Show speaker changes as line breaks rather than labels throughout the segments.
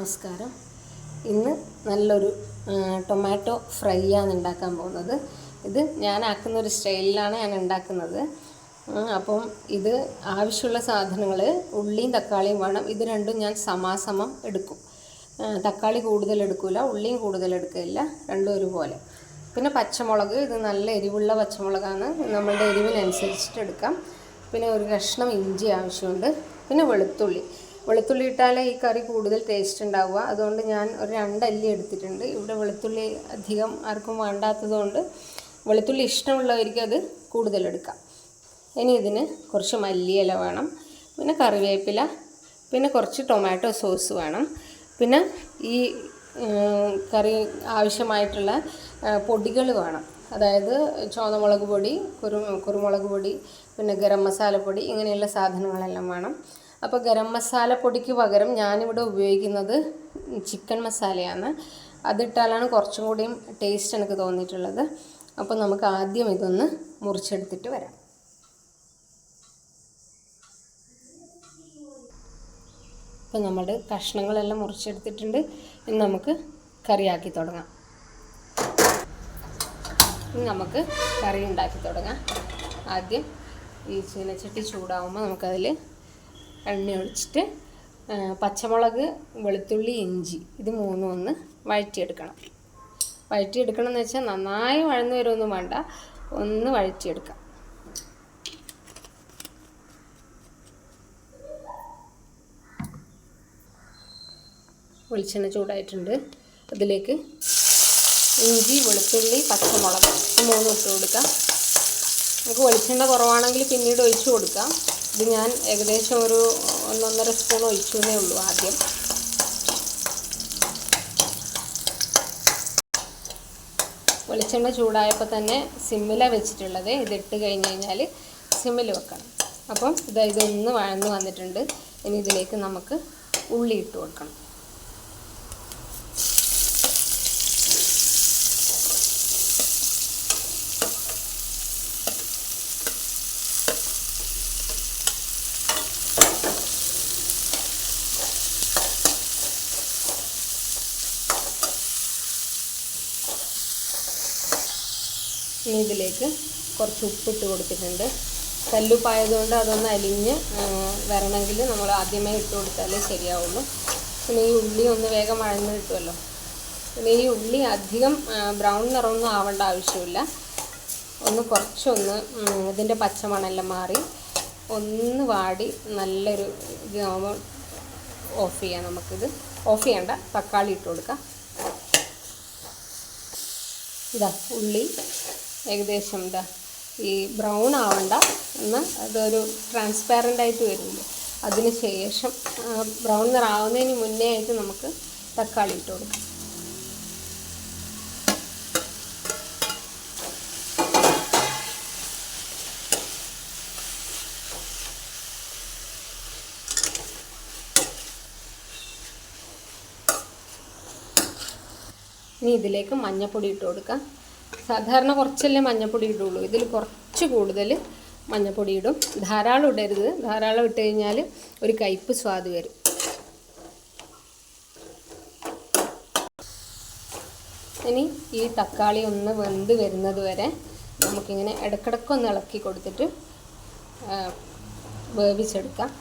നമസ്കാരം. ഇന്ന് നല്ലൊരു ടൊമാറ്റോ ഫ്രൈ ആണ് ഉണ്ടാക്കാൻ പോകുന്നത്. ഇത് ഞാൻ ആക്കുന്നൊരു സ്റ്റൈലിലാണ് ഞാൻ ഉണ്ടാക്കുന്നത്. അപ്പം ഇത് ആവശ്യമുള്ള സാധനങ്ങൾ ഉള്ളിയും തക്കാളിയും വേണം. ഇത് രണ്ടും ഞാൻ സമാസമം എടുക്കും. തക്കാളി കൂടുതൽ എടുക്കില്ല, ഉള്ളിയും കൂടുതൽ എടുക്കില്ല, രണ്ടും ഒരുപോലെ. പിന്നെ പച്ചമുളക്, ഇത് നല്ല എരിവുള്ള പച്ചമുളകാണ്, നമ്മളുടെ എരിവിനനുസരിച്ചിട്ട് എടുക്കാം. പിന്നെ ഒരു കഷ്ണം ഇഞ്ചി ആവശ്യമുണ്ട്. പിന്നെ വെളുത്തുള്ളി ഇട്ടാലേ ഈ കറി കൂടുതൽ ടേസ്റ്റ് ഉണ്ടാവുക. അതുകൊണ്ട് ഞാൻ ഒരു 2 അല്ലി എടുത്തിട്ടുണ്ട്. ഇവിടെ വെളുത്തുള്ളി അധികം ആർക്കും വേണ്ടാത്തതുകൊണ്ട് വെളുത്തുള്ളി ഇഷ്ടമുള്ളവർക്ക് അത് കൂടുതലെടുക്കാം. ഇനി ഇതിന് കുറച്ച് മല്ലിയില വേണം, പിന്നെ കറിവേപ്പില, പിന്നെ കുറച്ച് ടൊമാറ്റോ സോസ് വേണം. പിന്നെ ഈ കറി ആവശ്യമായിട്ടുള്ള പൊടികൾ വേണം. അതായത് ചുവന്നമുളക് പൊടി, കുരുമുളക് പൊടി, പിന്നെ ഗരം മസാലപ്പൊടി, ഇങ്ങനെയുള്ള സാധനങ്ങളെല്ലാം വേണം. അപ്പോൾ ഗരം മസാലപ്പൊടിക്ക് പകരം ഞാനിവിടെ ഉപയോഗിക്കുന്നത് ചിക്കൻ മസാലയാണ്. അതിട്ടാലാണ് കുറച്ചും കൂടിയും ടേസ്റ്റ് എനിക്ക് തോന്നിയിട്ടുള്ളത്. അപ്പോൾ നമുക്ക് ആദ്യം ഇതൊന്ന് മുറിച്ചെടുത്തിട്ട് വരാം. അപ്പോൾ നമ്മുടെ കഷ്ണങ്ങളെല്ലാം മുറിച്ചെടുത്തിട്ടുണ്ട്. ഇനി നമുക്ക് കറിയാക്കി തുടങ്ങാം. നമുക്ക് കറി ഉണ്ടാക്കി തുടങ്ങാം. ആദ്യം ഈ ചീനച്ചട്ടി ചൂടാവുമ്പോൾ നമുക്കതിൽ എണ്ണ ഒഴിച്ചിട്ട് പച്ചമുളക്, വെളുത്തുള്ളി, ഇഞ്ചി ഇത് മൂന്നും ഒന്ന് വഴറ്റിയെടുക്കണം എന്ന് വെച്ചാൽ നന്നായി വഴന്നു വരുമൊന്നും വേണ്ട, ഒന്ന് വഴറ്റിയെടുക്കാം. വെളിച്ചെണ്ണ ചൂടായിട്ടുണ്ട്. അതിലേക്ക് ഇഞ്ചി, വെളുത്തുള്ളി, പച്ചമുളക് മൂന്നും ഇട്ട് കൊടുക്കാം. നമുക്ക് വെളിച്ചെണ്ണ കുറവാണെങ്കിൽ പിന്നീട് ഒഴിച്ചു കൊടുക്കാം. ഇത് ഞാൻ ഏകദേശം ഒരു 1-1.5 സ്പൂൺ ഒഴിച്ചേ ഉള്ളൂ ആദ്യം. വെളിച്ചെണ്ണ ചൂടായപ്പോൾ തന്നെ സിമ്മിലാണ് വെച്ചിട്ടുള്ളത്. ഇതിട്ട് കഴിഞ്ഞ് സിമ്മിൽ വെക്കണം. അപ്പം ഇതൊന്ന് വഴന്ന് വന്നിട്ടുണ്ട്. ഇനി ഇതിലേക്ക് നമുക്ക് ഉള്ളി ഇട്ട് കൊടുക്കണം. ഇനി ഇതിലേക്ക് കുറച്ച് ഉപ്പിട്ട് കൊടുത്തിട്ടുണ്ട്. കല്ലുപ്പായതുകൊണ്ട് അതൊന്ന് അലിഞ്ഞ് വരണമെങ്കിൽ നമ്മൾ ആദ്യമേ ഇട്ട് കൊടുത്താലേ ശരിയാവുള്ളൂ. പിന്നെ ഈ ഉള്ളി ഒന്ന് വേഗം വഴന്ന് കിട്ടുമല്ലോ. പിന്നെ ഈ ഉള്ളി അധികം ബ്രൗൺ നിറമൊന്നും ആവേണ്ട ആവശ്യമില്ല. കുറച്ചൊന്ന് ഇതിൻ്റെ പച്ചമണമെല്ലാം മാറി ഒന്ന് വാടി നല്ലൊരു ഇതാവുമ്പോൾ ഓഫ് ചെയ്യാം. നമുക്കിത് ഓഫ് ചെയ്യണ്ട, തക്കാളി ഇട്ട് കൊടുക്കാം. ഉള്ളി ഏകദേശം ഈ ബ്രൗൺ ആവണ്ട, എന്നാൽ അതൊരു ട്രാൻസ്പാരൻ്റ് ആയിട്ട് വരുമല്ലോ. അതിന് ശേഷം ബ്രൗൺ നിറാവുന്നതിന് മുന്നേ ആയിട്ട് നമുക്ക് തക്കാളി ഇട്ട് കൊടുക്കാം. ഇനി ഇതിലേക്ക് മഞ്ഞൾപ്പൊടി ഇട്ട് കൊടുക്കാം. സാധാരണ കുറച്ചല്ലേ മഞ്ഞൾപ്പൊടി ഇടുള്ളൂ, ഇതിൽ കുറച്ച് കൂടുതൽ മഞ്ഞൾപ്പൊടി ഇടും. ധാരാളം ഇടരുത്, ധാരാളം ഇട്ട് കഴിഞ്ഞാൽ ഒരു കയ്പ്പ് സ്വാദ് വരും. ഇനി ഈ തക്കാളി ഒന്ന് വെന്ത് വരുന്നത് വരെ നമുക്കിങ്ങനെ ഇടയ്ക്കിടയ്ക്കൊന്ന് ഇളക്കി കൊടുത്തിട്ട് വേവിച്ചെടുക്കാം.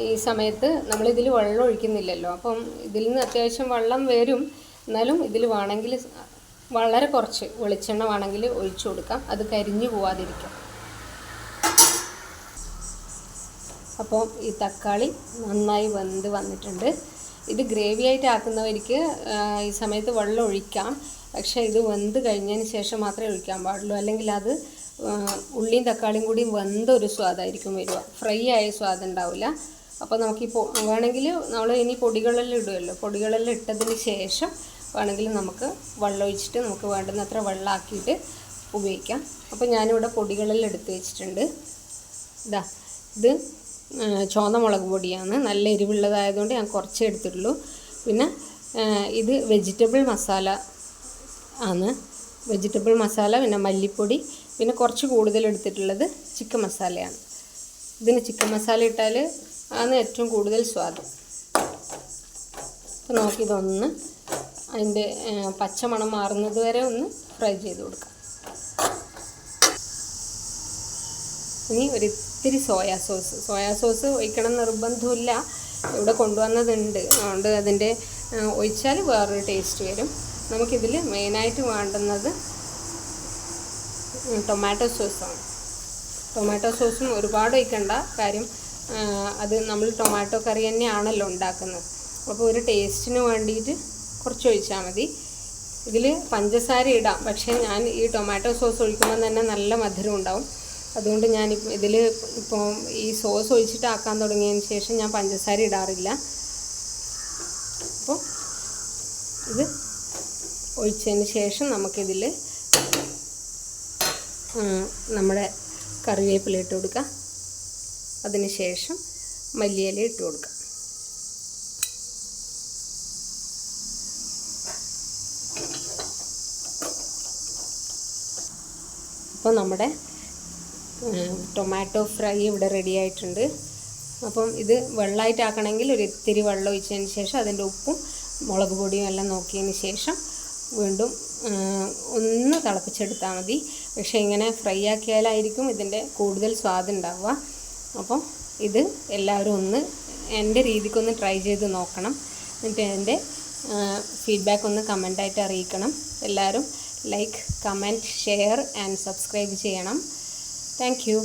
ഈ സമയത്ത് നമ്മളിതിൽ വെള്ളം ഒഴിക്കുന്നില്ലല്ലോ, അപ്പം ഇതിൽ നിന്ന് അത്യാവശ്യം വെള്ളം വരും. എന്നാലും ഇതിൽ വേണമെങ്കിൽ വളരെ കുറച്ച് വെളിച്ചെണ്ണ വേണമെങ്കിൽ ഒഴിച്ചു കൊടുക്കാം, അത് കരിഞ്ഞു പോവാതിരിക്കും. അപ്പോൾ ഈ തക്കാളി നന്നായി വെന്ത് വന്നിട്ടുണ്ട്. ഇത് ഗ്രേവി ആയിട്ട് ആക്കുന്നവർക്ക് ഈ സമയത്ത് വെള്ളം ഒഴിക്കാം. പക്ഷേ ഇത് വെന്ത് കഴിഞ്ഞതിന് ശേഷം മാത്രമേ ഒഴിക്കാൻ പാടുള്ളൂ, അല്ലെങ്കിൽ അത് ഉള്ളിയും തക്കാളിയും കൂടി വെന്തൊരു സ്വാദായിരിക്കും വരിക, ഫ്രൈ ആയ സ്വാദ് ഉണ്ടാവില്ല. അപ്പോൾ നമുക്കിപ്പോൾ വേണമെങ്കിൽ നമ്മൾ ഇനി പൊടികളെല്ലാം ഇടുമല്ലോ, പൊടികളെല്ലാം ഇട്ടതിന് ശേഷം വേണമെങ്കിൽ നമുക്ക് വെള്ളം ഒഴിച്ചിട്ട് നമുക്ക് വേണ്ടുന്നത്ര വെള്ളമാക്കിയിട്ട് ഉപയോഗിക്കാം. അപ്പോൾ ഞാനിവിടെ പൊടികളെല്ലാം എടുത്ത് വെച്ചിട്ടുണ്ട്. ഇത് ചുവന്ന മുളക് പൊടിയാണ്, നല്ല എരിവുള്ളതായതുകൊണ്ട് ഞാൻ കുറച്ചേ എടുത്തിട്ടുള്ളൂ. പിന്നെ ഇത് വെജിറ്റബിൾ മസാല ആണ്, പിന്നെ മല്ലിപ്പൊടി, പിന്നെ കുറച്ച് കൂടുതൽ എടുത്തിട്ടുള്ളത് ചിക്കൻ മസാലയാണ്. ഇതിന് ചിക്കൻ മസാല ഇട്ടാൽ ആണ് ഏറ്റവും കൂടുതൽ സ്വാദ്. അപ്പോൾ നമുക്കിതൊന്ന് അതിൻ്റെ പച്ചമണം മാറുന്നത് വരെ ഒന്ന് ഫ്രൈ ചെയ്ത് കൊടുക്കാം. ഇനി ഒരിത്തിരി സോയാ സോസ് ഒഴിക്കണം നിർബന്ധമില്ല, ഇവിടെ കൊണ്ടുവന്നതുണ്ട്, അതുകൊണ്ട് അതിൻ്റെ ഒഴിച്ചാൽ വേറൊരു ടേസ്റ്റ് വരും. നമുക്കിതിൽ മെയിനായിട്ട് വേണ്ടുന്നത് ടൊമാറ്റോ സോസാണ്. ടൊമാറ്റോ സോസും ഒരുപാട് ഒഴിക്കണ്ട, കാര്യം അത് നമ്മൾ ടൊമാറ്റോ കറി തന്നെയാണല്ലോ ഉണ്ടാക്കുന്നത്. അപ്പോൾ ഒരു ടേസ്റ്റിന് വേണ്ടിയിട്ട് കുറച്ച് ഒഴിച്ചാൽ മതി. ഇതിൽ പഞ്ചസാര ഇടാം, പക്ഷേ ഞാൻ ഈ ടൊമാറ്റോ സോസ് ഒഴിക്കുമ്പോൾ തന്നെ നല്ല മധുരം ഉണ്ടാവും. അതുകൊണ്ട് ഞാൻ ഇതിൽ ഇപ്പോൾ ഈ സോസ് ഒഴിച്ചിട്ട് ആക്കാൻ തുടങ്ങിയതിന് ശേഷം ഞാൻ പഞ്ചസാര ഇടാറില്ല. അപ്പോൾ ഇത് ഒഴിച്ചതിന് ശേഷം നമുക്കിതിൽ നമ്മുടെ കറിവേപ്പില ഇട്ട് കൊടുക്കാം. അതിന് ശേഷം മല്ലിയില ഇട്ട് കൊടുക്കാം. അപ്പോൾ നമ്മുടെ ടൊമാറ്റോ ഫ്രൈ ഇവിടെ റെഡി ആയിട്ടുണ്ട്. അപ്പം ഇത് വെള്ളമായിട്ടാക്കണമെങ്കിൽ ഒരു ഇത്തിരി വെള്ളം ഒഴിച്ചതിന് ശേഷം അതിൻ്റെ ഉപ്പും മുളക് പൊടിയും എല്ലാം നോക്കിയതിന് ശേഷം വീണ്ടും ഒന്ന് തിളപ്പിച്ചെടുത്താൽ മതി. പക്ഷേ ഇങ്ങനെ ഫ്രൈ ആക്കിയാലായിരിക്കും ഇതിൻ്റെ കൂടുതൽ സ്വാദുണ്ടാവുക. അപ്പോൾ ഇത് എല്ലാവരും ഒന്ന് എൻ്റെ രീതിക്കൊന്ന് ട്രൈ ചെയ്ത് നോക്കണം. എന്നിട്ട് എൻ്റെ ഫീഡ്ബാക്ക് ഒന്ന് കമൻ്റായിട്ട് അറിയിക്കണം. എല്ലാവരും like, comment, share and subscribe ചെയ്യണം. Thank U.